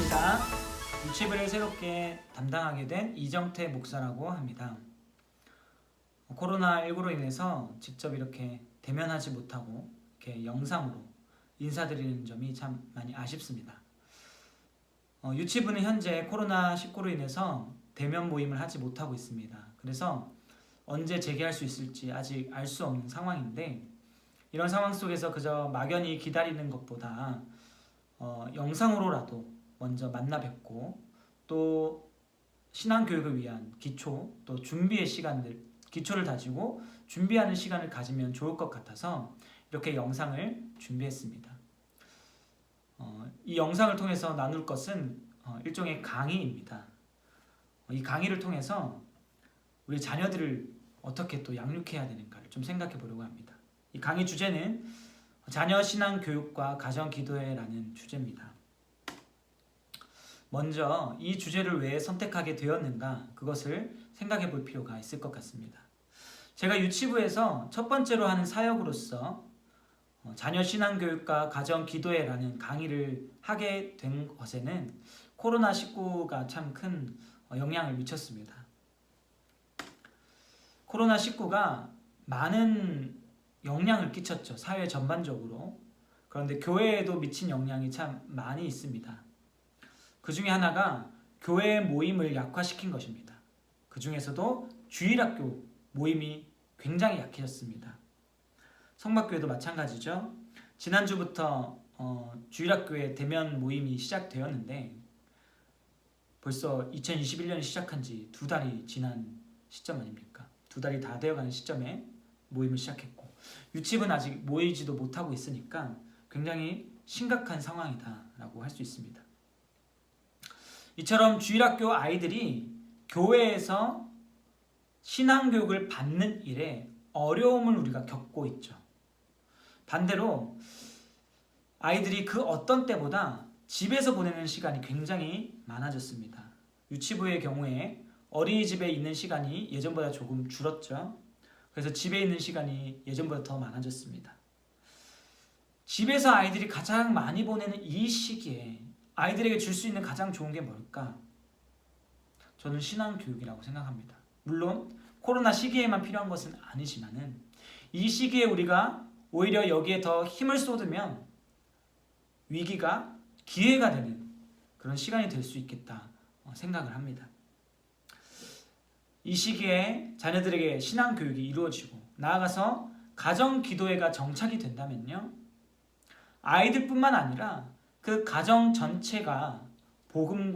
반갑습니다. 유치부를 새롭게 담당하게 된 이정태 목사라고 합니다. 코로나19로 인해서 직접 이렇게 대면하지 못하고 이렇게 영상으로 인사드리는 점이 참 많이 아쉽습니다. 유치부는 현재 코로나19로 인해서 대면 모임을 하지 못하고 있습니다. 그래서 언제 재개할 수 있을지 아직 알 수 없는 상황인데, 이런 상황 속에서 그저 막연히 기다리는 것보다 영상으로라도 먼저 만나 뵙고, 또 신앙교육을 위한 기초, 또 준비의 시간들, 기초를 다지고 준비하는 시간을 가지면 좋을 것 같아서 이렇게 영상을 준비했습니다. 이 영상을 통해서 나눌 것은 일종의 강의입니다. 이 강의를 통해서 우리 자녀들을 어떻게 또 양육해야 되는가를 좀 생각해 보려고 합니다. 이 강의 주제는 자녀 신앙 교육과 가정 기도회라는 주제입니다. 먼저 이 주제를 왜 선택하게 되었는가, 그것을 생각해 볼 필요가 있을 것 같습니다. 제가 유치부에서 첫 번째로 하는 사역으로서 자녀 신앙 교육과 가정 기도회라는 강의를 하게 된 것에는 코로나19가 참 큰 영향을 미쳤습니다. 코로나19가 많은 영향을 끼쳤죠. 사회 전반적으로. 그런데 교회에도 미친 영향이 참 많이 있습니다. 그 중에 하나가 교회 모임을 약화시킨 것입니다. 그 중에서도 주일학교 모임이 굉장히 약해졌습니다. 성막교회도 마찬가지죠. 지난주부터 주일학교의 대면 모임이 시작되었는데 벌써 2021년이 시작한 지 2달이 지난 시점 아닙니까? 2달이 다 되어가는 시점에 모임을 시작했고, 유치부는 아직 모이지도 못하고 있으니까 굉장히 심각한 상황이다라고 할 수 있습니다. 이처럼 주일학교 아이들이 교회에서 신앙교육을 받는 일에 어려움을 우리가 겪고 있죠. 반대로 아이들이 그 어떤 때보다 집에서 보내는 시간이 굉장히 많아졌습니다. 유치부의 경우에 어린이집에 있는 시간이 예전보다 조금 줄었죠. 그래서 집에 있는 시간이 예전보다 더 많아졌습니다. 집에서 아이들이 가장 많이 보내는 이 시기에 아이들에게 줄 수 있는 가장 좋은 게 뭘까? 저는 신앙교육이라고 생각합니다. 물론 코로나 시기에만 필요한 것은 아니지만은 이 시기에 우리가 오히려 여기에 더 힘을 쏟으면 위기가 기회가 되는 그런 시간이 될 수 있겠다 생각을 합니다. 이 시기에 자녀들에게 신앙교육이 이루어지고 나아가서 가정기도회가 정착이 된다면요, 아이들뿐만 아니라 그 가정 전체가 복음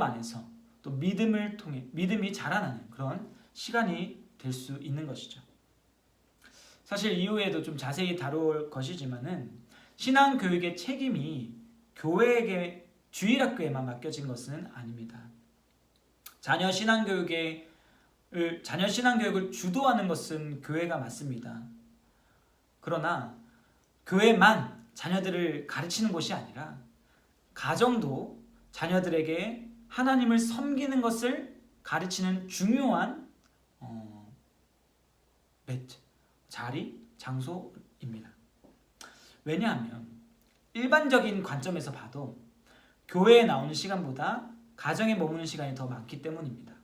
안에서 또 믿음을 통해 믿음이 자라나는 그런 시간이 될 수 있는 것이죠. 사실 이후에도 좀 자세히 다룰 것이지만은 신앙교육의 책임이 교회에게, 주일학교에만 맡겨진 것은 아닙니다. 자녀 신앙교육을 주도하는 것은 교회가 맞습니다. 그러나 교회만 자녀들을 가르치는 것이 아니라 가정도 자녀들에게 하나님을 섬기는 것을 가르치는 중요한 자리, 장소입니다. 왜냐하면 일반적인 관점에서 봐도 교회에 나오는 시간보다 가정에 머무는 시간이 더 많기 때문입니다.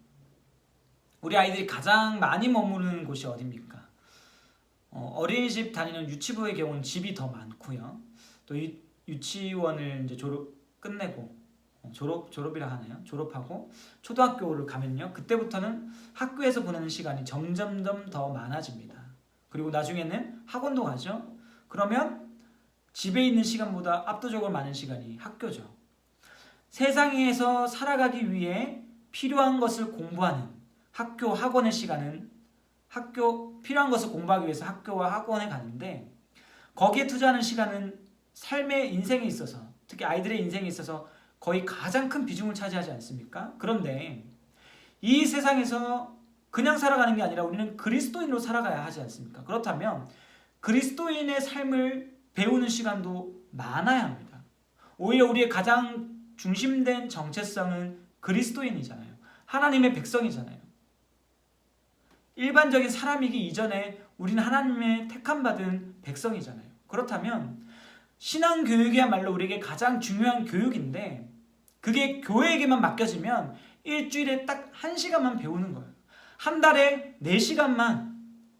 우리 아이들이 가장 많이 머무르는 곳이 어디입니까? 어린이집 다니는 유치부의 경우는 집이 더 많고요. 또 유치원을 이제 끝내고 졸업이라 하나요? 졸업하고 초등학교를 가면요, 그때부터는 학교에서 보내는 시간이 점점점 더 많아집니다. 그리고 나중에는 학원도 가죠. 그러면 집에 있는 시간보다 압도적으로 많은 시간이 학교죠. 세상에서 살아가기 위해 필요한 것을 공부하는 학교, 학원의 시간은 필요한 것을 공부하기 위해서 학교와 학원에 가는데, 거기에 투자하는 시간은 삶의 인생에 있어서, 특히 아이들의 인생에 있어서 거의 가장 큰 비중을 차지하지 않습니까? 그런데 이 세상에서 그냥 살아가는 게 아니라 우리는 그리스도인으로 살아가야 하지 않습니까? 그렇다면 그리스도인의 삶을 배우는 시간도 많아야 합니다. 오히려 우리의 가장 중심된 정체성은 그리스도인이잖아요. 하나님의 백성이잖아요. 일반적인 사람이기 이전에 우리는 하나님의 택함받은 백성이잖아요. 그렇다면 신앙교육이야말로 우리에게 가장 중요한 교육인데 그게 교회에게만 맡겨지면 일주일에 딱 1시간만 배우는 거예요. 한 달에 4시간만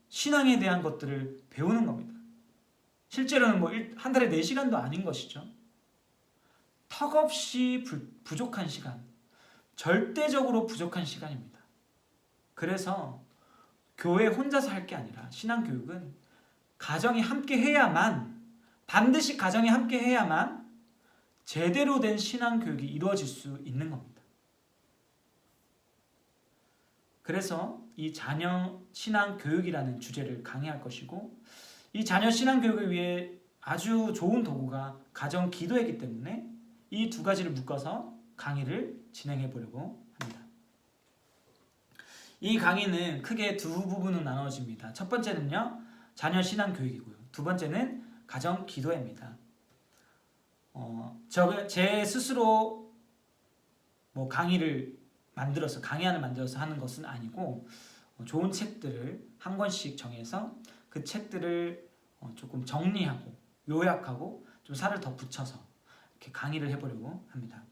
신앙에 대한 것들을 배우는 겁니다. 실제로는 한 달에 4시간도 아닌 것이죠. 턱없이 부족한 시간, 절대적으로 부족한 시간입니다. 그래서 교회 혼자서 할 게 아니라 신앙교육은 가정이 함께 해야만, 반드시 가정이 함께 해야만 제대로 된 신앙교육이 이루어질 수 있는 겁니다. 그래서 이 자녀 신앙교육이라는 주제를 강의할 것이고, 이 자녀 신앙교육을 위해 아주 좋은 도구가 가정 기도이기 때문에 이 두 가지를 묶어서 강의를 진행해 보려고 합니다. 이 강의는 크게 두 부분으로 나눠집니다. 첫 번째는요, 자녀 신앙교육이고요. 두 번째는 가정 기도회입니다. 제 스스로 강의안을 만들어서 하는 것은 아니고, 좋은 책들을 한 권씩 정해서 그 책들을 조금 정리하고 요약하고 좀 살을 더 붙여서 이렇게 강의를 해보려고 합니다.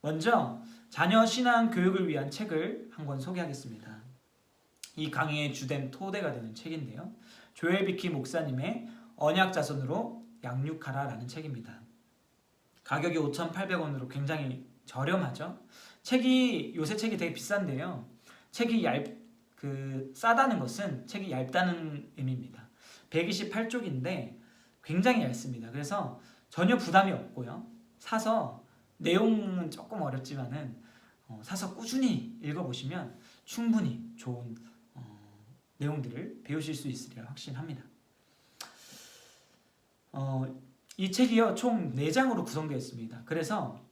먼저 자녀 신앙 교육을 위한 책을 한 권 소개하겠습니다. 이 강의의 주된 토대가 되는 책인데요, 조엘 비키 목사님의 언약 자손으로 양육하라라는 책입니다. 가격이 5,800원으로 굉장히 저렴하죠. 요새 책이 되게 비싼데요, 책이 싸다는 것은 책이 얇다는 의미입니다. 128쪽인데 굉장히 얇습니다. 그래서 전혀 부담이 없고요. 사서 내용은 조금 어렵지만은 사서 꾸준히 읽어보시면 충분히 좋은 내용들을 배우실 수 있으리라 확신합니다. 이 책이요, 총 4장으로 구성되어 있습니다. 그래서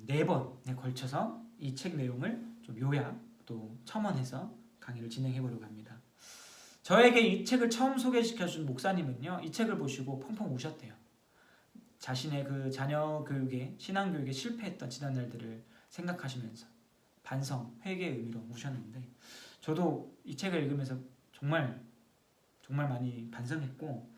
4번에 걸쳐서 이 책 내용을 좀 요약 또 첨언해서 강의를 진행해 보려고 합니다. 저에게 이 책을 처음 소개시켜준 목사님은요, 이 책을 보시고 펑펑 우셨대요. 자신의 그 자녀 교육에, 신앙 교육에 실패했던 지난 날들을 생각하시면서 반성, 회개의 의미로 우셨는데, 저도 이 책을 읽으면서 정말 많이 반성했고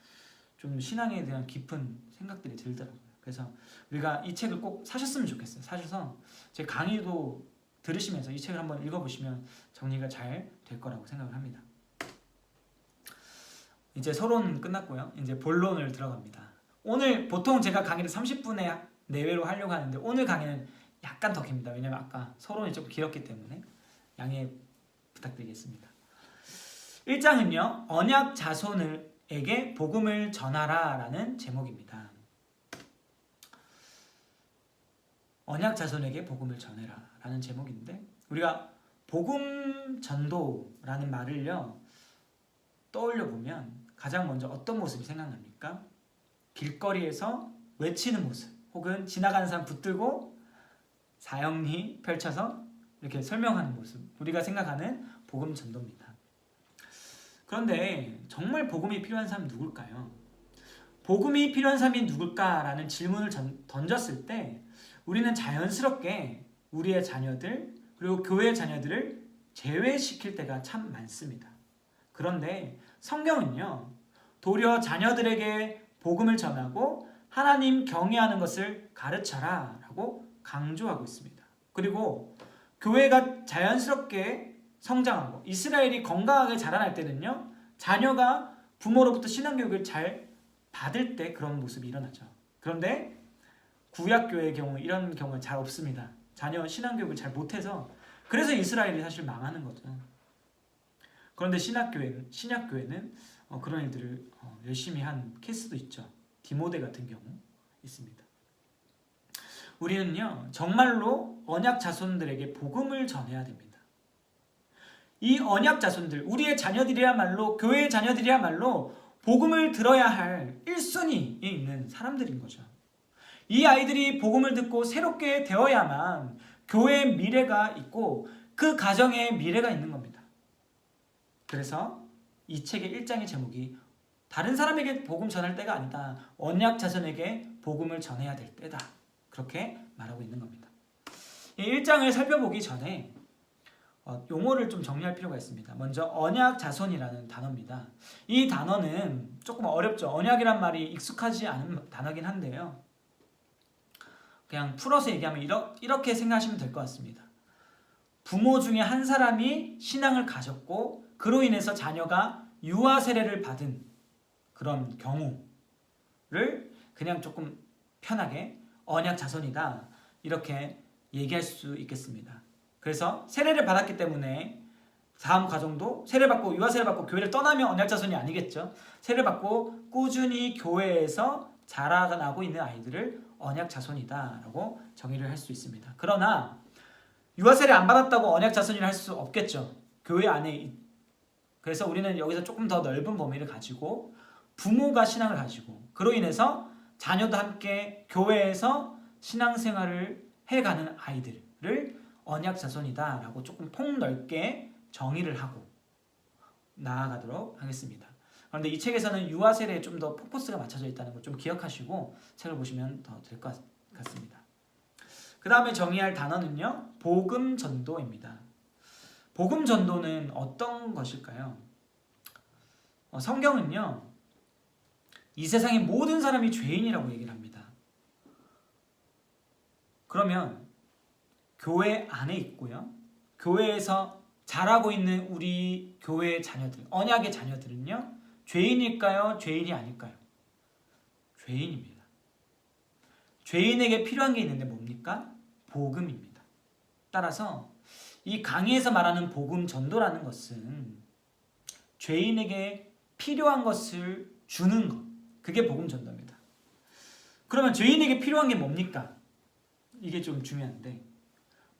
좀 신앙에 대한 깊은 생각들이 들더라고요. 그래서 우리가 이 책을 꼭 사셨으면 좋겠어요. 사셔서 제 강의도 들으시면서 이 책을 한번 읽어보시면 정리가 잘 될 거라고 생각을 합니다. 이제 서론 끝났고요. 이제 본론을 들어갑니다. 오늘 보통 제가 강의를 30분에 내외로 하려고 하는데 오늘 강의는 약간 더 깁니다. 왜냐면 아까 서론이 좀 길었기 때문에 양해 부탁드리겠습니다. 1장은요, 언약 자손에게 복음을 전하라 라는 제목입니다. 언약 자손에게 복음을 전해라 라는 제목인데, 우리가 복음 전도라는 말을요 떠올려 보면 가장 먼저 어떤 모습이 생각납니까? 길거리에서 외치는 모습, 혹은 지나가는 사람 붙들고 사형리 펼쳐서 이렇게 설명하는 모습, 우리가 생각하는 복음 전도입니다. 그런데 정말 복음이 필요한 사람이 누굴까요? 복음이 필요한 사람이 누굴까라는 질문을 던졌을 때 우리는 자연스럽게 우리의 자녀들, 그리고 교회의 자녀들을 제외시킬 때가 참 많습니다. 그런데 성경은요, 도리어 자녀들에게 복음을 전하고 하나님 경외하는 것을 가르쳐라 라고 강조하고 있습니다. 그리고 교회가 자연스럽게 성장하고 이스라엘이 건강하게 자라날 때는요, 자녀가 부모로부터 신앙교육을 잘 받을 때 그런 모습이 일어나죠. 그런데 구약교회의 경우 이런 경우는 잘 없습니다. 자녀 신앙교육을 잘 못해서, 그래서 이스라엘이 사실 망하는 거죠. 그런데 신약교회는 그런 일들을 열심히 한 케이스도 있죠. 디모데 같은 경우 있습니다. 우리는요, 정말로 언약 자손들에게 복음을 전해야 됩니다. 이 언약 자손들, 우리의 자녀들이야말로, 교회의 자녀들이야말로 복음을 들어야 할 1순위에 있는 사람들인 거죠. 이 아이들이 복음을 듣고 새롭게 되어야만 교회의 미래가 있고 그 가정의 미래가 있는 겁니다. 그래서 이 책의 1장의 제목이 다른 사람에게 복음 전할 때가 아니다, 언약 자손에게 복음을 전해야 될 때다, 그렇게 말하고 있는 겁니다. 이 1장을 살펴보기 전에 용어를 좀 정리할 필요가 있습니다. 먼저 언약 자손이라는 단어입니다. 이 단어는 조금 어렵죠. 언약이란 말이 익숙하지 않은 단어긴 한데요. 그냥 풀어서 얘기하면 이렇게 생각하시면 될 것 같습니다. 부모 중에 한 사람이 신앙을 가졌고 그로 인해서 자녀가 유아 세례를 받은 그런 경우를 그냥 조금 편하게 언약 자손이다 이렇게 얘기할 수 있겠습니다. 그래서 세례를 받았기 때문에 다음 과정도 세례받고 유아 세례받고 교회를 떠나면 언약 자손이 아니겠죠. 세례받고 꾸준히 교회에서 자라나고 있는 아이들을 언약 자손이다라고 정의를 할 수 있습니다. 그러나 유아 세례 안 받았다고 언약 자손이라 할 수 없겠죠. 교회 안에. 그래서 우리는 여기서 조금 더 넓은 범위를 가지고 부모가 신앙을 가지고 그로 인해서 자녀도 함께 교회에서 신앙생활을 해가는 아이들을 언약 자손이다라고 조금 폭넓게 정의를 하고 나아가도록 하겠습니다. 그런데 이 책에서는 유아 세례에 좀 더 포커스가 맞춰져 있다는 걸 좀 기억하시고 책을 보시면 더 될 것 같습니다. 그 다음에 정의할 단어는요, 복음 전도입니다. 복음 전도는 어떤 것일까요? 성경은요, 이 세상의 모든 사람이 죄인이라고 얘기를 합니다. 그러면 교회 안에 있고요, 교회에서 자라고 있는 우리 교회의 자녀들, 언약의 자녀들은요, 죄인일까요? 죄인이 아닐까요? 죄인입니다. 죄인에게 필요한 게 있는데 뭡니까? 복음입니다. 따라서 이 강의에서 말하는 복음 전도라는 것은 죄인에게 필요한 것을 주는 것, 그게 복음 전도입니다. 그러면 죄인에게 필요한 게 뭡니까? 이게 좀 중요한데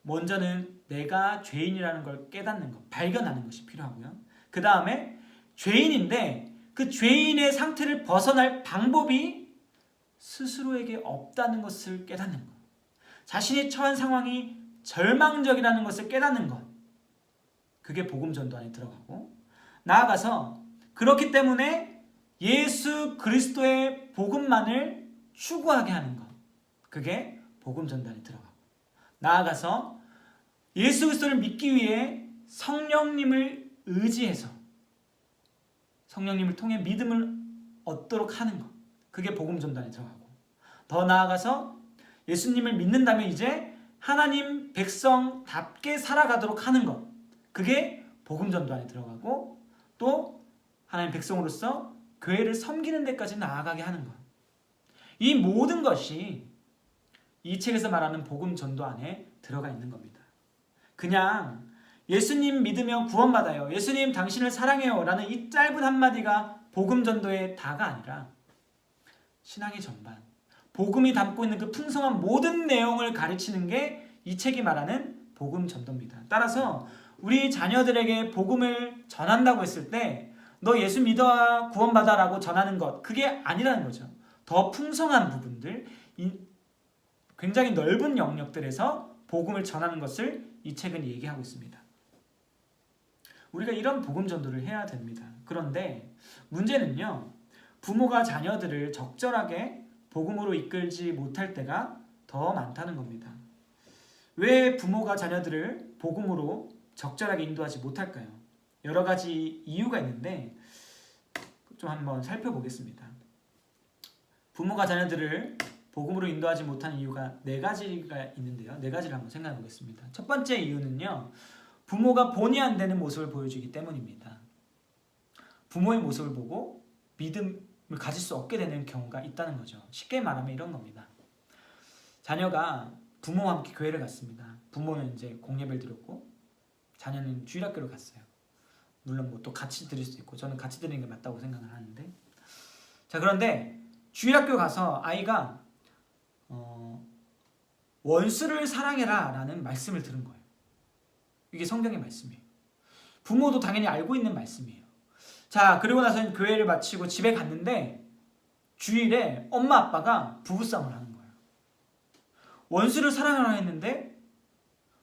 먼저는 내가 죄인이라는 걸 깨닫는 것, 발견하는 것이 필요하고요. 그 다음에 죄인인데 그 죄인의 상태를 벗어날 방법이 스스로에게 없다는 것을 깨닫는 것, 자신이 처한 상황이 절망적이라는 것을 깨닫는 것, 그게 복음 전도 안에 들어가고, 나아가서 그렇기 때문에 예수 그리스도의 복음만을 추구하게 하는 것, 그게 복음 전도 안에 들어가고, 나아가서 예수 그리스도를 믿기 위해 성령님을 의지해서 성령님을 통해 믿음을 얻도록 하는 것, 그게 복음 전도에 들어가고, 더 나아가서 예수님을 믿는다면 이제 하나님 백성답게 살아가도록 하는 것, 그게 복음 전도 안에 들어가고, 또 하나님 백성으로서 교회를 섬기는 데까지 나아가게 하는 것, 이 모든 것이 이 책에서 말하는 복음 전도 안에 들어가 있는 겁니다. 그냥 예수님 믿으면 구원받아요, 예수님 당신을 사랑해요 라는 이 짧은 한마디가 복음 전도의 다가 아니라 신앙의 전반, 복음이 담고 있는 그 풍성한 모든 내용을 가르치는 게 이 책이 말하는 복음 전도입니다. 따라서 우리 자녀들에게 복음을 전한다고 했을 때 너 예수 믿어 구원받아 라고 전하는 것, 그게 아니라는 거죠. 더 풍성한 부분들, 굉장히 넓은 영역들에서 복음을 전하는 것을 이 책은 얘기하고 있습니다. 우리가 이런 복음 전도를 해야 됩니다. 그런데 문제는요, 부모가 자녀들을 적절하게 복음으로 이끌지 못할 때가 더 많다는 겁니다. 왜 부모가 자녀들을 복음으로 적절하게 인도하지 못할까요? 여러 가지 이유가 있는데 좀 한번 살펴보겠습니다. 부모가 자녀들을 복음으로 인도하지 못하는 이유가 4가지가 있는데요. 4가지를 한번 생각해 보겠습니다. 첫 번째 이유는요, 부모가 본의 안 되는 모습을 보여주기 때문입니다. 부모의 모습을 보고 믿음을 가질 수 없게 되는 경우가 있다는 거죠. 쉽게 말하면 이런 겁니다. 자녀가 부모와 함께 교회를 갔습니다. 부모는 이제 공예배를 드렸고 자녀는 주일학교를 갔어요. 물론 뭐 또 같이 드릴 수도 있고, 저는 같이 드리는 게 맞다고 생각을 하는데, 자, 그런데 주일학교 가서 아이가 원수를 사랑해라 라는 말씀을 들은 거예요. 이게 성경의 말씀이에요. 부모도 당연히 알고 있는 말씀이에요. 자, 그리고 나서는 교회를 마치고 집에 갔는데 주일에 엄마 아빠가 부부싸움을 하는 거예요. 원수를 사랑하라 했는데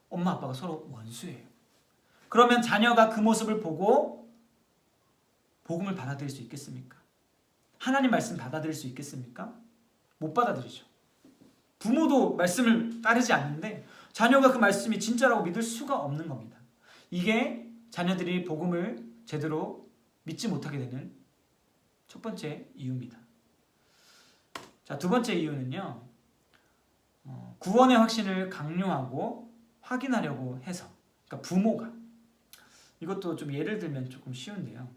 엄마 아빠가 서로 원수예요. 그러면 자녀가 그 모습을 보고 복음을 받아들일 수 있겠습니까? 하나님 말씀 받아들일 수 있겠습니까? 못 받아들이죠. 부모도 말씀을 따르지 않는데 자녀가 그 말씀이 진짜라고 믿을 수가 없는 겁니다. 이게 자녀들이 복음을 제대로 믿지 못하게 되는 첫 번째 이유입니다. 자, 두 번째 이유는요. 구원의 확신을 강요하고 확인하려고 해서. 그러니까 부모가. 이것도 좀 예를 들면 조금 쉬운데요.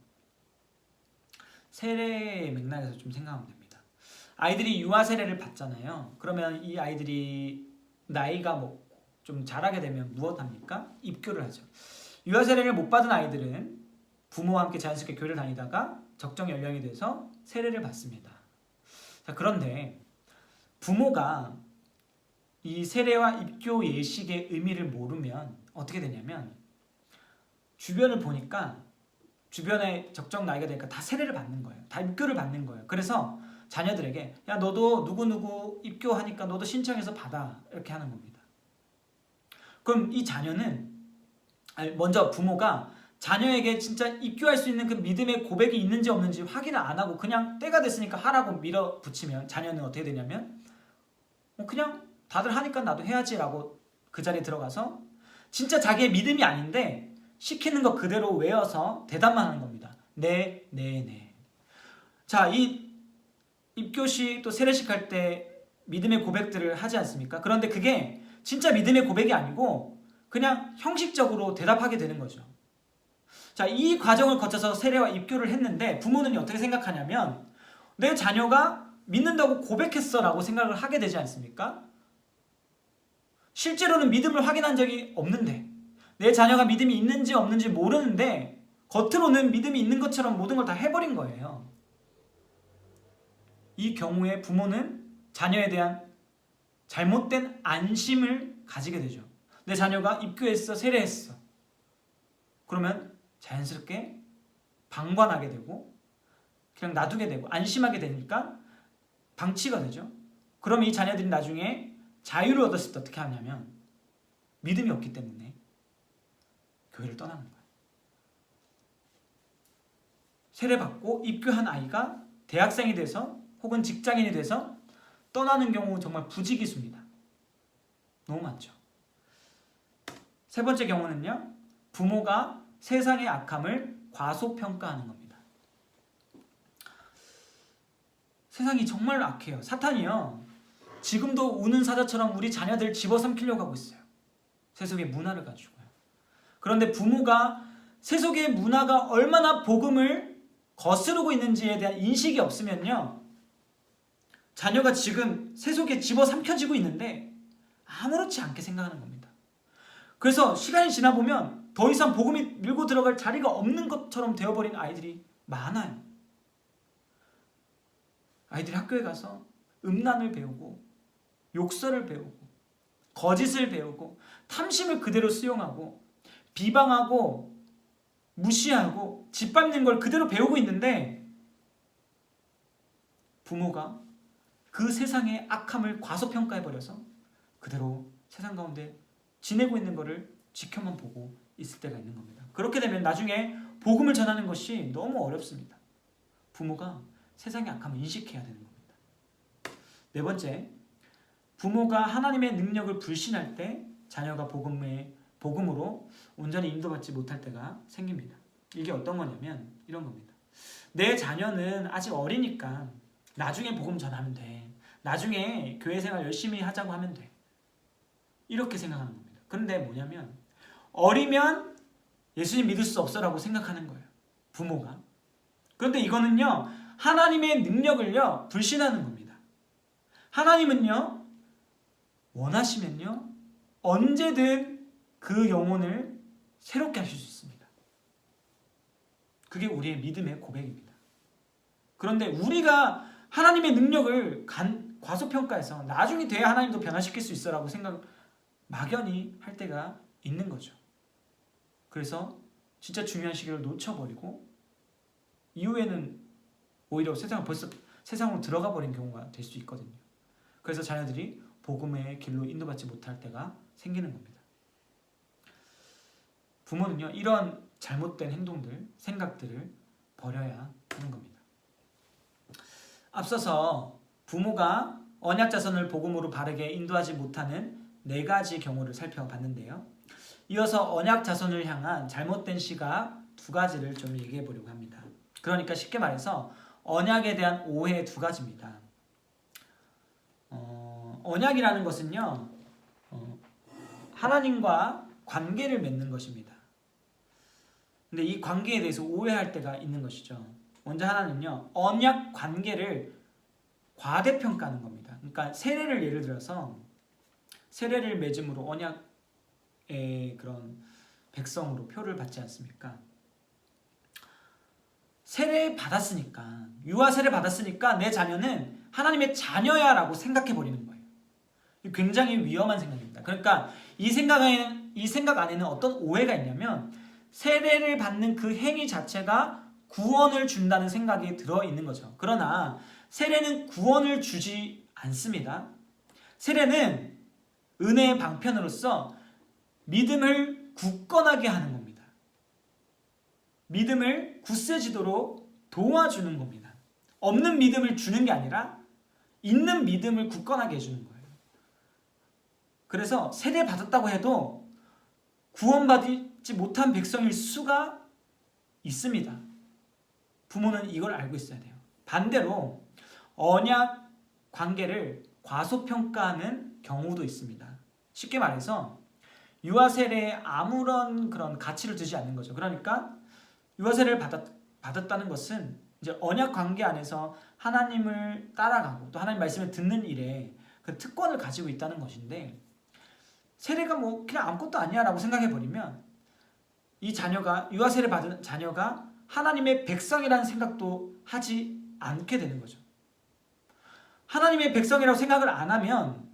세례의 맥락에서 좀 생각하면 됩니다. 아이들이 유아 세례를 받잖아요. 그러면 이 아이들이 나이가 먹고 좀 자라게 되면 무엇 합니까? 입교를 하죠. 유아 세례를 못 받은 아이들은 부모와 함께 자연스럽게 교회를 다니다가 적정 연령이 돼서 세례를 받습니다. 자, 그런데 부모가 이 세례와 입교 예식의 의미를 모르면 어떻게 되냐면 주변을 보니까 주변에 적정 나이가 되니까 다 세례를 받는 거예요. 다 입교를 받는 거예요. 그래서 자녀들에게 야 너도 누구누구 입교하니까 너도 신청해서 받아 이렇게 하는 겁니다. 그럼 이 자녀는 먼저 부모가 자녀에게 진짜 입교할 수 있는 그 믿음의 고백이 있는지 없는지 확인을 안 하고 그냥 때가 됐으니까 하라고 밀어붙이면 자녀는 어떻게 되냐면 그냥 다들 하니까 나도 해야지 라고 그 자리에 들어가서 진짜 자기의 믿음이 아닌데 시키는 거 그대로 외워서 대답만 하는 겁니다. 네, 네, 네. 자, 이 입교식 또 세례식 할 때 믿음의 고백들을 하지 않습니까? 그런데 그게 진짜 믿음의 고백이 아니고 그냥 형식적으로 대답하게 되는 거죠. 자, 이 과정을 거쳐서 세례와 입교를 했는데 부모는 어떻게 생각하냐면 내 자녀가 믿는다고 고백했어 라고 생각을 하게 되지 않습니까? 실제로는 믿음을 확인한 적이 없는데 내 자녀가 믿음이 있는지 없는지 모르는데 겉으로는 믿음이 있는 것처럼 모든 걸 다 해버린 거예요. 이 경우에 부모는 자녀에 대한 잘못된 안심을 가지게 되죠. 내 자녀가 입교했어, 세례했어. 그러면 자연스럽게 방관하게 되고 그냥 놔두게 되고 안심하게 되니까 방치가 되죠. 그럼 이 자녀들이 나중에 자유를 얻었을 때 어떻게 하냐면 믿음이 없기 때문에 교회를 떠나는 거예요. 세례받고 입교한 아이가 대학생이 돼서 혹은 직장인이 돼서 떠나는 경우 정말 부지기수입니다. 너무 많죠. 세 번째 경우는요. 부모가 세상의 악함을 과소평가하는 겁니다. 세상이 정말 악해요. 사탄이요. 지금도 우는 사자처럼 우리 자녀들 집어삼키려고 하고 있어요. 세속의 문화를 가지고요. 그런데 부모가 세속의 문화가 얼마나 복음을 거스르고 있는지에 대한 인식이 없으면요. 자녀가 지금 세속에 집어삼켜지고 있는데 아무렇지 않게 생각하는 겁니다. 그래서 시간이 지나보면 더 이상 복음이 밀고 들어갈 자리가 없는 것처럼 되어버린 아이들이 많아요. 아이들이 학교에 가서 음란을 배우고 욕설을 배우고 거짓을 배우고 탐심을 그대로 수용하고 비방하고 무시하고 짓밟는 걸 그대로 배우고 있는데 부모가 그 세상의 악함을 과소평가해버려서 그대로 세상 가운데 지내고 있는 것을 지켜만 보고 있을 때가 있는 겁니다. 그렇게 되면 나중에 복음을 전하는 것이 너무 어렵습니다. 부모가 세상의 악함을 인식해야 되는 겁니다. 네 번째, 부모가 하나님의 능력을 불신할 때 자녀가 복음으로 온전히 인도받지 못할 때가 생깁니다. 이게 어떤 거냐면 이런 겁니다. 내 자녀는 아직 어리니까 나중에 복음 전하면 돼. 나중에 교회 생활 열심히 하자고 하면 돼. 이렇게 생각하는 겁니다. 그런데 뭐냐면 어리면 예수님 믿을 수 없어라고 생각하는 거예요. 부모가. 그런데 이거는요. 하나님의 능력을요. 불신하는 겁니다. 하나님은요. 원하시면요. 언제든 그 영혼을 새롭게 하실 수 있습니다. 그게 우리의 믿음의 고백입니다. 그런데 우리가 하나님의 능력을 과소평가해서 나중에 돼야 하나님도 변화시킬 수 있어라고 막연히 할 때가 있는 거죠. 그래서 진짜 중요한 시기를 놓쳐버리고 이후에는 오히려 세상으로 들어가 버린 경우가 될 수 있거든요. 그래서 자녀들이 복음의 길로 인도받지 못할 때가 생기는 겁니다. 부모는요, 이런 잘못된 행동들, 생각들을 버려야 하는 겁니다. 앞서서 부모가 언약 자손을 복음으로 바르게 인도하지 못하는 4가지 경우를 살펴봤는데요. 이어서 언약 자손을 향한 잘못된 시각 두 가지를 좀 얘기해 보려고 합니다. 그러니까 쉽게 말해서 언약에 대한 오해 두 가지입니다. 언약이라는 것은요, 하나님과 관계를 맺는 것입니다. 근데 이 관계에 대해서 오해할 때가 있는 것이죠. 먼저 하나는요, 언약 관계를 과대평가하는 겁니다. 그러니까 세례를 예를 들어서 세례를 맺음으로 언약의 그런 백성으로 표를 받지 않습니까? 세례 받았으니까, 유아 세례 받았으니까 내 자녀는 하나님의 자녀야라고 생각해 버리는 거예요. 굉장히 위험한 생각입니다. 그러니까 이 생각 안에는 어떤 오해가 있냐면 세례를 받는 그 행위 자체가 구원을 준다는 생각이 들어있는 거죠. 그러나 세례는 구원을 주지 않습니다. 세례는 은혜의 방편으로서 믿음을 굳건하게 하는 겁니다. 믿음을 굳세지도록 도와주는 겁니다. 없는 믿음을 주는 게 아니라 있는 믿음을 굳건하게 해주는 거예요. 그래서 세례 받았다고 해도 구원받지 못한 백성일 수가 있습니다. 부모는 이걸 알고 있어야 돼요. 반대로 언약 관계를 과소평가하는 경우도 있습니다. 쉽게 말해서 유아 세례에 아무런 그런 가치를 두지 않는 거죠. 그러니까 유아 세례를 받았다는 것은 이제 언약 관계 안에서 하나님을 따라가고 또 하나님 말씀을 듣는 일에 그 특권을 가지고 있다는 것인데, 세례가 뭐 그냥 아무것도 아니야라고 생각해 버리면 이 자녀가, 유아 세례 받은 자녀가 하나님의 백성이라는 생각도 하지 않게 되는 거죠. 하나님의 백성이라고 생각을 안 하면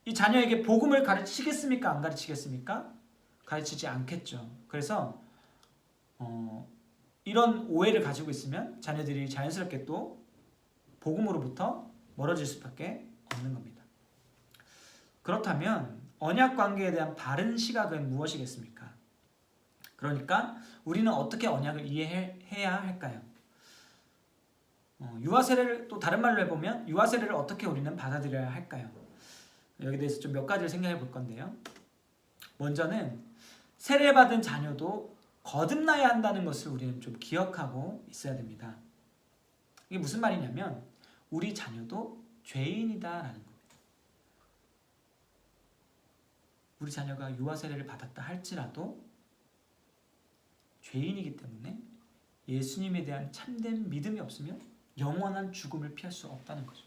이 자녀에게 복음을 가르치겠습니까? 안 가르치겠습니까? 가르치지 않겠죠. 그래서 이런 오해를 가지고 있으면 자녀들이 자연스럽게 또 복음으로부터 멀어질 수밖에 없는 겁니다. 그렇다면 언약 관계에 대한 바른 시각은 무엇이겠습니까? 그러니까 우리는 어떻게 언약을 이해해야 할까요? 유아 세례를 또 다른 말로 해보면 유아 세례를 어떻게 우리는 받아들여야 할까요? 여기에 대해서 좀 몇 가지를 생각해 볼 건데요. 먼저는 세례받은 자녀도 거듭나야 한다는 것을 우리는 좀 기억하고 있어야 됩니다. 이게 무슨 말이냐면 우리 자녀도 죄인이다라는 겁니다. 우리 자녀가 유아 세례를 받았다 할지라도 죄인이기 때문에 예수님에 대한 참된 믿음이 없으면 영원한 죽음을 피할 수 없다는 거죠.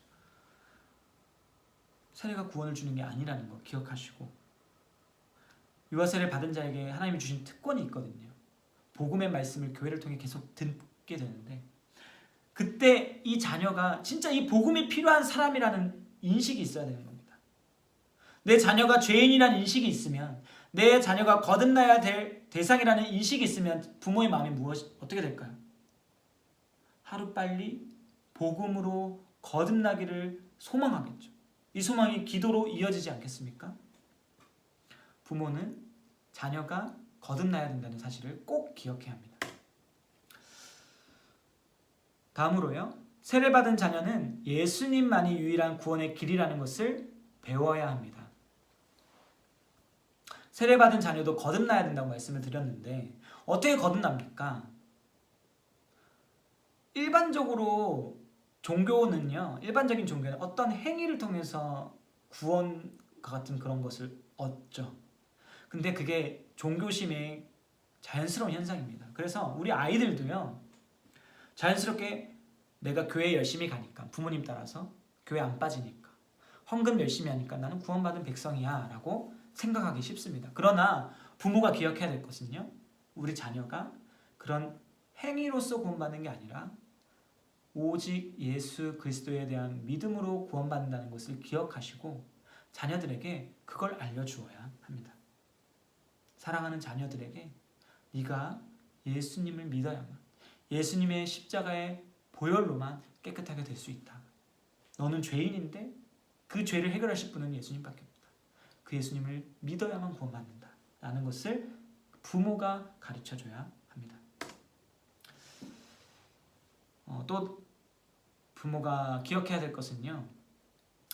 세례가 구원을 주는 게 아니라는 거 기억하시고, 유아 세례를 받은 자에게 하나님이 주신 특권이 있거든요. 복음의 말씀을 교회를 통해 계속 듣게 되는데, 그때 이 자녀가 진짜 이 복음이 필요한 사람이라는 인식이 있어야 되는 겁니다. 내 자녀가 죄인이라는 인식이 있으면, 내 자녀가 거듭나야 될 대상이라는 인식이 있으면 부모의 마음이 어떻게 될까요? 하루빨리 복음으로 거듭나기를 소망하겠죠. 이 소망이 기도로 이어지지 않겠습니까? 부모는 자녀가 거듭나야 된다는 사실을 꼭 기억해야 합니다. 다음으로요, 세례받은 자녀는 예수님만이 유일한 구원의 길이라는 것을 배워야 합니다. 세례받은 자녀도 거듭나야 된다고 말씀을 드렸는데 어떻게 거듭납니까? 일반적인 종교는 어떤 행위를 통해서 구원과 같은 그런 것을 얻죠. 근데 그게 종교심의 자연스러운 현상입니다. 그래서 우리 아이들도요, 자연스럽게 내가 교회 열심히 가니까, 부모님 따라서 교회 안 빠지니까, 헌금 열심히 하니까 나는 구원받은 백성이야 라고 생각하기 쉽습니다. 그러나 부모가 기억해야 될 것은요, 우리 자녀가 그런 행위로서 구원받는 게 아니라 오직 예수 그리스도에 대한 믿음으로 구원받는다는 것을 기억하시고 자녀들에게 그걸 알려주어야 합니다. 사랑하는 자녀들에게 네가 예수님을 믿어야만, 예수님의 십자가의 보혈로만 깨끗하게 될 수 있다. 너는 죄인인데 그 죄를 해결하실 분은 예수님밖에 없다. 그 예수님을 믿어야만 구원받는다 라는 것을 부모가 가르쳐줘야 합니다. 또 부모가 기억해야 될 것은요,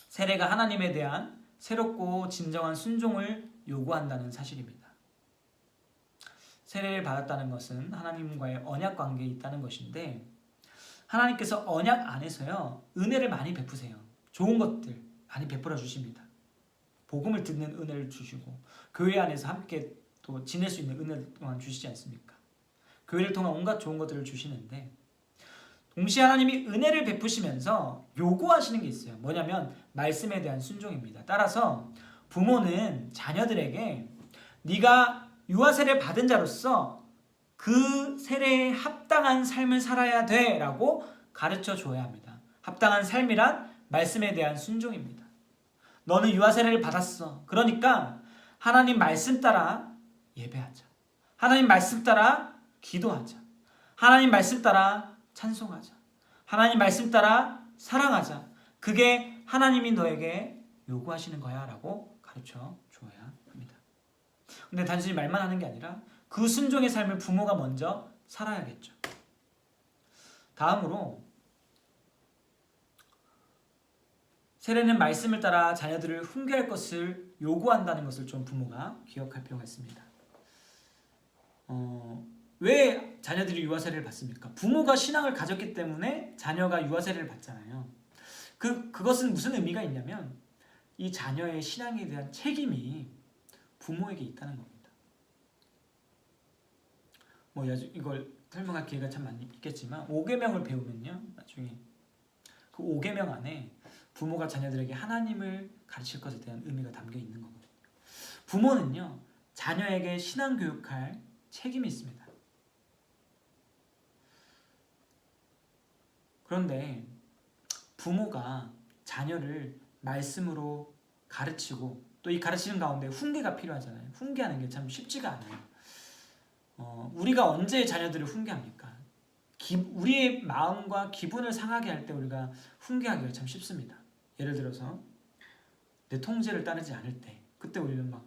세례가 하나님에 대한 새롭고 진정한 순종을 요구한다는 사실입니다. 세례를 받았다는 것은 하나님과의 언약 관계에 있다는 것인데 하나님께서 언약 안에서요 은혜를 많이 베푸세요. 좋은 것들 많이 베풀어 주십니다. 복음을 듣는 은혜를 주시고 교회 안에서 함께 또 지낼 수 있는 은혜를 또한 주시지 않습니까? 교회를 통한 온갖 좋은 것들을 주시는데 동시에 하나님이 은혜를 베푸시면서 요구하시는 게 있어요. 뭐냐면 말씀에 대한 순종입니다. 따라서 부모는 자녀들에게 네가 유아 세례를 받은 자로서 그 세례에 합당한 삶을 살아야 돼 라고 가르쳐 줘야 합니다. 합당한 삶이란 말씀에 대한 순종입니다. 너는 유아 세례를 받았어. 그러니까 하나님 말씀 따라 예배하자. 하나님 말씀 따라 기도하자. 하나님 말씀 따라 찬송하자. 하나님 말씀 따라 사랑하자. 그게 하나님이 너에게 요구하시는 거야 라고 가르쳐 줘야 합니다. 근데 단순히 말만 하는 게 아니라 그 순종의 삶을 부모가 먼저 살아야겠죠. 다음으로 세례는 말씀을 따라 자녀들을 훈계할 것을 요구한다는 것을 좀 부모가 기억할 필요가 있습니다. 왜 자녀들이 유아 세례를 받습니까? 부모가 신앙을 가졌기 때문에 자녀가 유아 세례를 받잖아요. 그것은 무슨 의미가 있냐면 이 자녀의 신앙에 대한 책임이 부모에게 있다는 겁니다. 뭐 이걸 설명할 기회가 참 많이 있겠지만 5계명을 배우면요. 나중에 그 5계명 안에 부모가 자녀들에게 하나님을 가르칠 것에 대한 의미가 담겨 있는 거거든요. 부모는요. 자녀에게 신앙 교육할 책임이 있습니다. 그런데 부모가 자녀를 말씀으로 가르치고 또 이 가르치는 가운데 훈계가 필요하잖아요. 훈계하는 게 참 쉽지가 않아요. 우리가 언제 자녀들을 훈계합니까? 우리의 마음과 기분을 상하게 할 때 우리가 훈계하기가 참 쉽습니다. 예를 들어서 내 통제를 따르지 않을 때 그때 우리는 막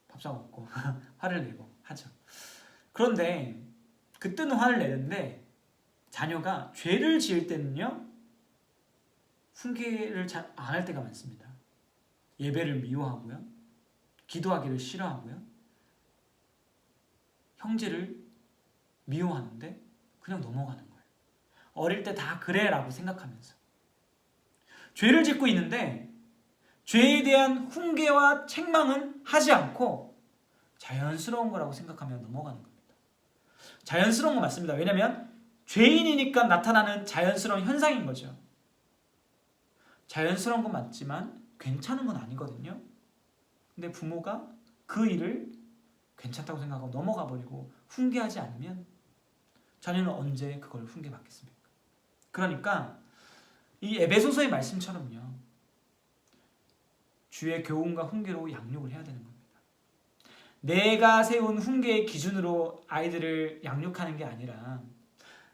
밥상 먹고 화를 내고 하죠. 그런데 그때는 화를 내는데 자녀가 죄를 지을 때는요 훈계를 잘 안 할 때가 많습니다. 예배를 미워하고요, 기도하기를 싫어하고요, 형제를 미워하는데 그냥 넘어가는 거예요. 어릴 때 다 그래라고 생각하면서 죄를 짓고 있는데 죄에 대한 훈계와 책망은 하지 않고 자연스러운 거라고 생각하며 넘어가는 겁니다. 자연스러운 거 맞습니다. 왜냐하면 죄인이니까 나타나는 자연스러운 현상인 거죠. 자연스러운 건 맞지만 괜찮은 건 아니거든요. 근데 부모가 그 일을 괜찮다고 생각하고 넘어가 버리고 훈계하지 않으면 자녀는 언제 그걸 훈계받겠습니까? 그러니까 이 에베소서의 말씀처럼요. 주의 교훈과 훈계로 양육을 해야 되는 겁니다. 내가 세운 훈계의 기준으로 아이들을 양육하는 게 아니라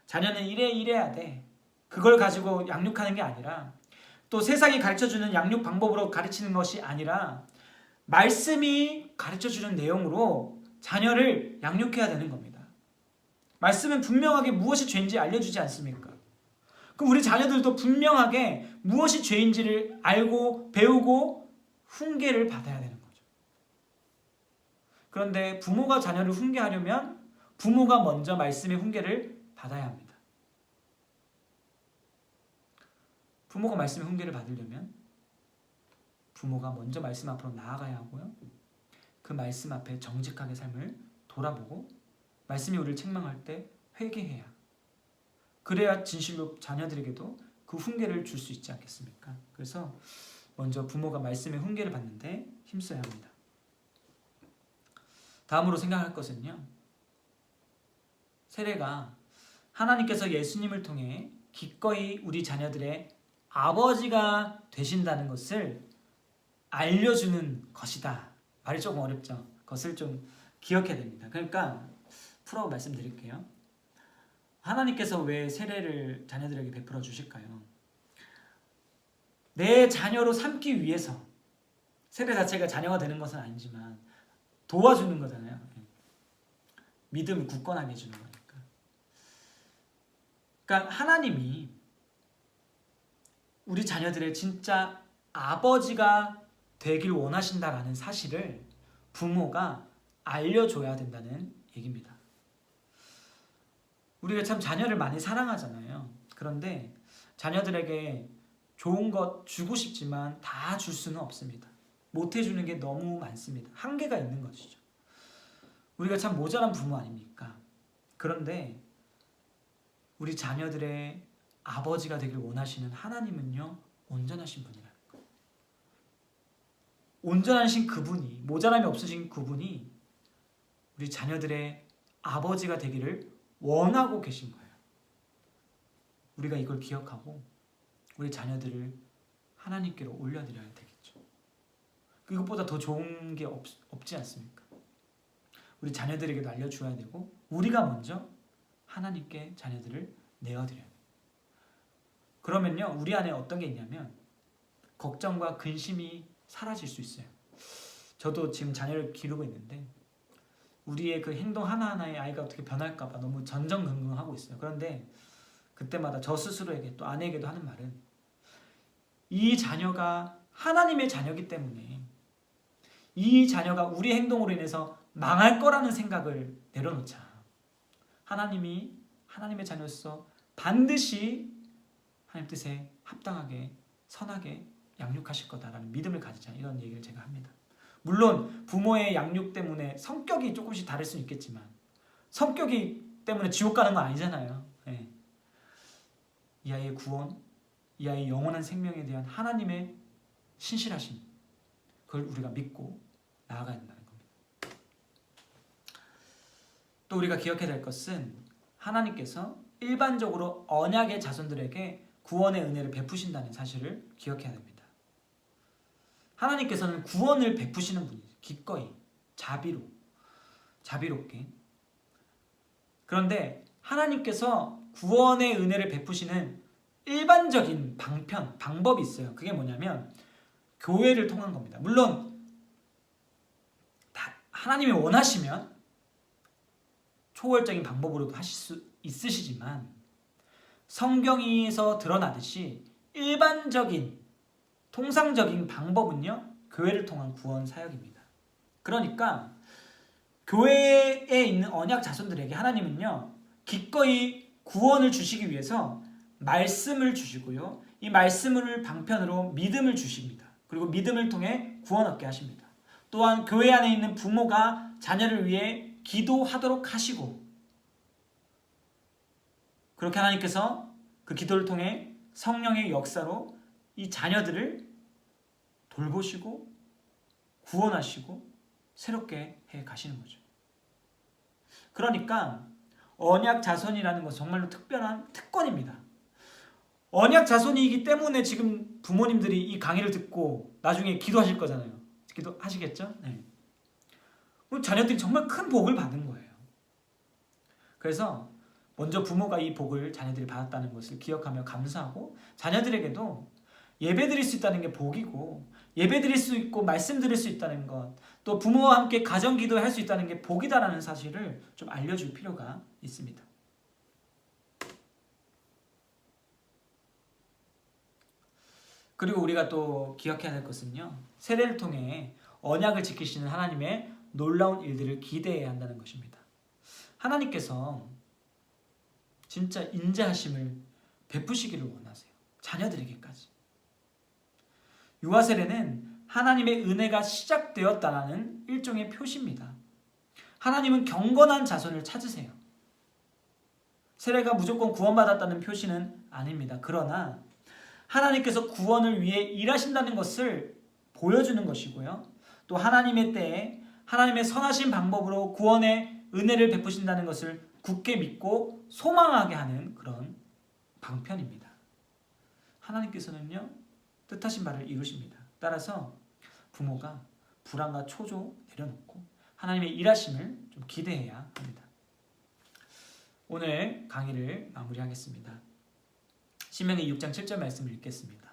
자녀는 이래야 돼. 그걸 가지고 양육하는 게 아니라 또 세상이 가르쳐주는 양육 방법으로 가르치는 것이 아니라 말씀이 가르쳐주는 내용으로 자녀를 양육해야 되는 겁니다. 말씀은 분명하게 무엇이 죄인지 알려주지 않습니까? 그럼 우리 자녀들도 분명하게 무엇이 죄인지를 알고 배우고 훈계를 받아야 되는 거죠. 그런데 부모가 자녀를 훈계하려면 부모가 먼저 말씀의 훈계를 받아야 합니다. 부모가 말씀의 훈계를 받으려면 부모가 먼저 말씀 앞으로 나아가야 하고요. 그 말씀 앞에 정직하게 삶을 돌아보고 말씀이 우리를 책망할 때 회개해야. 그래야 진실로 자녀들에게도 그 훈계를 줄 수 있지 않겠습니까? 그래서 먼저 부모가 말씀의 훈계를 받는데 힘써야 합니다. 다음으로 생각할 것은요. 세례가 하나님께서 예수님을 통해 기꺼이 우리 자녀들의 아버지가 되신다는 것을 알려주는 것이다. 말이 조금 어렵죠. 그것을 좀 기억해야 됩니다. 그러니까 풀어 말씀드릴게요. 하나님께서 왜 세례를 자녀들에게 베풀어 주실까요? 내 자녀로 삼기 위해서. 세례 자체가 자녀가 되는 것은 아니지만 도와주는 거잖아요. 믿음을 굳건하게 해주는 거니까. 그러니까 하나님이 우리 자녀들의 진짜 아버지가 되길 원하신다라는 사실을 부모가 알려줘야 된다는 얘기입니다. 우리가 참 자녀를 많이 사랑하잖아요. 그런데 자녀들에게 좋은 것 주고 싶지만 다 줄 수는 없습니다. 못 해주는 게 너무 많습니다. 한계가 있는 것이죠. 우리가 참 모자란 부모 아닙니까? 그런데 우리 자녀들의 아버지가 되길 원하시는 하나님은요, 온전하신 분이라는 거예요. 온전하신 그분이, 모자람이 없으신 그분이 우리 자녀들의 아버지가 되기를 원하고 계신 거예요. 우리가 이걸 기억하고 우리 자녀들을 하나님께로 올려드려야 되겠죠. 이것보다 더 좋은 게 없지 않습니까? 우리 자녀들에게도 알려줘야 되고 우리가 먼저 하나님께 자녀들을 내어드려야 돼요. 그러면요, 우리 안에 어떤 게 있냐면 걱정과 근심이 사라질 수 있어요. 저도 지금 자녀를 기르고 있는데 우리의 그 행동 하나하나에 아이가 어떻게 변할까 봐 너무 전전긍긍하고 있어요. 그런데 그때마다 저 스스로에게 또 아내에게도 하는 말은 이 자녀가 하나님의 자녀이기 때문에 이 자녀가 우리 행동으로 인해서 망할 거라는 생각을 내려놓자. 하나님이 하나님의 자녀로서 반드시 하나님 뜻에 합당하게 선하게 양육하실 거다라는 믿음을 가지자, 이런 얘기를 제가 합니다. 물론 부모의 양육 때문에 성격이 조금씩 다를 수는 있겠지만 성격이 때문에 지옥 가는 건 아니잖아요. 네. 이 아이의 구원, 이 아이의 영원한 생명에 대한 하나님의 신실하심, 그걸 우리가 믿고 나아가야 된다는 겁니다. 또 우리가 기억해야 될 것은 하나님께서 일반적으로 언약의 자손들에게 구원의 은혜를 베푸신다는 사실을 기억해야 됩니다. 하나님께서는 구원을 베푸시는 분이죠. 기꺼이, 자비롭게. 그런데 하나님께서 구원의 은혜를 베푸시는 일반적인 방법이 있어요. 그게 뭐냐면 교회를 통한 겁니다. 물론 하나님이 원하시면 초월적인 방법으로도 하실 수 있으시지만 성경에서 드러나듯이 일반적인 통상적인 방법은요, 교회를 통한 구원 사역입니다. 그러니까 교회에 있는 언약 자손들에게 하나님은요, 기꺼이 구원을 주시기 위해서 말씀을 주시고요, 이 말씀을 방편으로 믿음을 주십니다. 그리고 믿음을 통해 구원 얻게 하십니다. 또한 교회 안에 있는 부모가 자녀를 위해 기도하도록 하시고, 그렇게 하나님께서 그 기도를 통해 성령의 역사로 이 자녀들을 돌보시고 구원하시고 새롭게 해 가시는 거죠. 그러니까 언약 자손이라는 것은 정말로 특별한 특권입니다. 언약 자손이기 때문에 지금 부모님들이 이 강의를 듣고 나중에 기도하실 거잖아요. 기도하시겠죠? 네. 그럼 자녀들이 정말 큰 복을 받은 거예요. 그래서 먼저 부모가 이 복을 자녀들이 받았다는 것을 기억하며 감사하고, 자녀들에게도 예배드릴 수 있다는 게 복이고, 예배드릴 수 있고 말씀 드릴 수 있다는 것, 또 부모와 함께 가정기도를 할 수 있다는 게 복이다라는 사실을 좀 알려줄 필요가 있습니다. 그리고 우리가 또 기억해야 될 것은요, 세례를 통해 언약을 지키시는 하나님의 놀라운 일들을 기대해야 한다는 것입니다. 하나님께서 진짜 인자하심을 베푸시기를 원하세요. 자녀들에게까지. 유아 세례는 하나님의 은혜가 시작되었다는 일종의 표시입니다. 하나님은 경건한 자손을 찾으세요. 세례가 무조건 구원받았다는 표시는 아닙니다. 그러나 하나님께서 구원을 위해 일하신다는 것을 보여주는 것이고요, 또 하나님의 때에 하나님의 선하신 방법으로 구원의 은혜를 베푸신다는 것을 굳게 믿고 소망하게 하는 그런 방편입니다. 하나님께서는요, 뜻하신 바를 이루십니다. 따라서 부모가 불안과 초조 내려놓고 하나님의 일하심을 좀 기대해야 합니다. 오늘 강의를 마무리하겠습니다. 신명기 6장 7절 말씀을 읽겠습니다.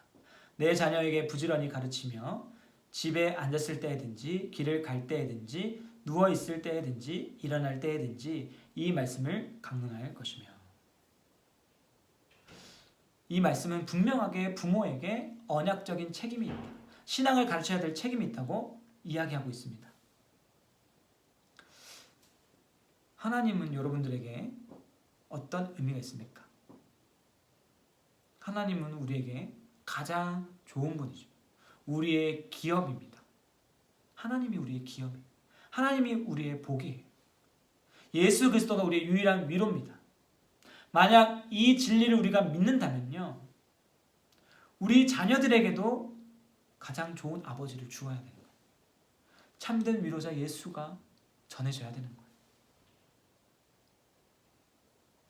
내 자녀에게 부지런히 가르치며 집에 앉았을 때에든지 길을 갈 때에든지 누워 있을 때에든지 일어날 때에든지 이 말씀을 강론할 것이며. 이 말씀은 분명하게 부모에게 언약적인 책임이 있다, 신앙을 가르쳐야 될 책임이 있다고 이야기하고 있습니다. 하나님은 여러분들에게 어떤 의미가 있습니까? 하나님은 우리에게 가장 좋은 분이죠. 우리의 기업입니다. 하나님이 우리의 기업이에요. 하나님이 우리의 복이에요. 예수 그리스도가 우리의 유일한 위로입니다. 만약 이 진리를 우리가 믿는다면요, 우리 자녀들에게도 가장 좋은 아버지를 주어야 되는 거예요. 참된 위로자 예수가 전해져야 되는 거예요.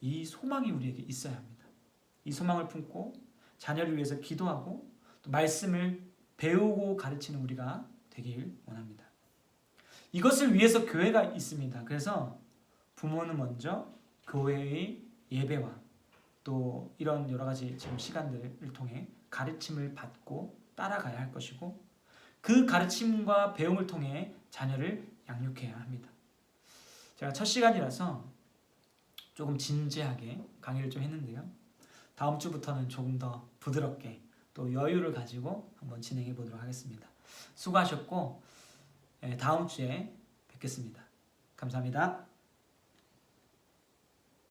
이 소망이 우리에게 있어야 합니다. 이 소망을 품고 자녀를 위해서 기도하고 또 말씀을 배우고 가르치는 우리가 되길 원합니다. 이것을 위해서 교회가 있습니다. 그래서 부모는 먼저 교회의 예배와 또 이런 여러 가지 지금 시간들을 통해 가르침을 받고 따라가야 할 것이고, 그 가르침과 배움을 통해 자녀를 양육해야 합니다. 제가 첫 시간이라서 조금 진지하게 강의를 좀 했는데요. 다음 주부터는 조금 더 부드럽게 또 여유를 가지고 한번 진행해 보도록 하겠습니다. 수고하셨고 다음 주에 뵙겠습니다. 감사합니다.